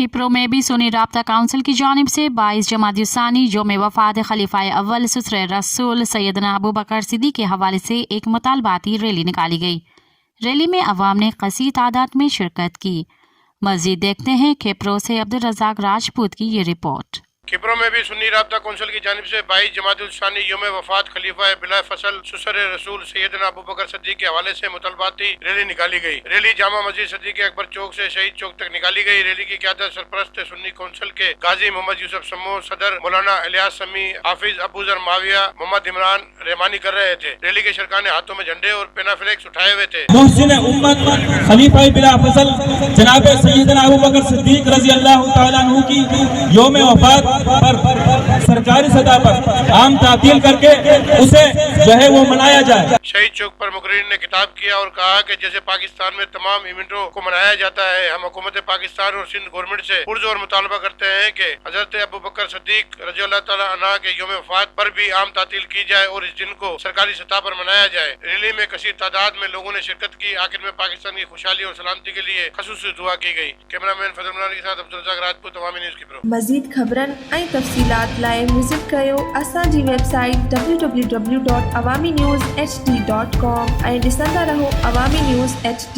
किप्रो में भी सुन्नी राब्ता काउंसिल की जानिब से 22 जमात-उस-सानी यौम वफात खलीफा अव्वल सुसर रसूल सैयदना अबू बकर सिद्दीक़ के हवाले से एक मुतालबाती रैली निकाली गई। रैली में अवाम ने कसीर तादाद में शिरकत की। मज़ीद देखते हैं किप्रो से अब्दुल रज़ाक राजपूत की ये रिपोर्ट। किप्रो में भी सुन्नी राब्ता कौंसिल की जानिब से 22 जमात-उस-सानी यौम वफात खलीफा बिला फसल सुसर रसूल सैयदना अबू बकर सिद्दीक़ के हवाले से मुतालबाती रैली निकाली गई। रैली जामा मस्जिद सिद्दीक़ अकबर चौक से शहीद चौक तक निकाली गई। रैली की क़यादत सरपरस्त सुन्नी कौंसिल के गाजी मोहम्मद यूसुफ समो, सदर मौलाना इलियास समी, हाफिज अबूजर माविया, मोहम्मद इमरान रहमानी कर रहे थे। रैली के शरकाने हाथों में झंडे और पेनाफ्लेक्स उठाए हुए थे। मोहसिन उम्मत खलीफा बिला फसल जनाब सैयदना अबू बकर सिद्दीक़ रज़ी अल्लाह तआला अन्हु की यौम वफात पर सरकारी सतह पर आम तातील करके उसे जो है वो मनाया जाए। शहीद चौक पर मुकर्रिर ने खिताब किया और कहा कि जैसे पाकिस्तान में तमाम इवेंटों को मनाया जाता है, हम हुकूमत पाकिस्तान और सिंध गवर्नमेंट से पुरजोर मुतालबा करते हैं कि हजरत अबू बकर सिद्दीक़ रज़ी अल्लाह तआला अन्हा के यौम वफात पर भी आम तातील की जाए और इस दिन को सरकारी सतह पर मनाया जाए। रैली में कसीर तादाद में लोगों ने शिरकत की। आखिर में पाकिस्तान की खुशहाली और सलामती के लिए खसूसी दुआ की गई। कैमरामैन फजल के साथ अब्दुल रज़ाक राजपूत, अवामी न्यूज़ किप्रो। मज़ीद ख़बरन ऐं तफ़सीलात लाइ विज़िट कयो असांजी वेबसाइट www.awamiNewsHD.com ऐं ॾिसंदा रहो अवामी न्यूज़ HD।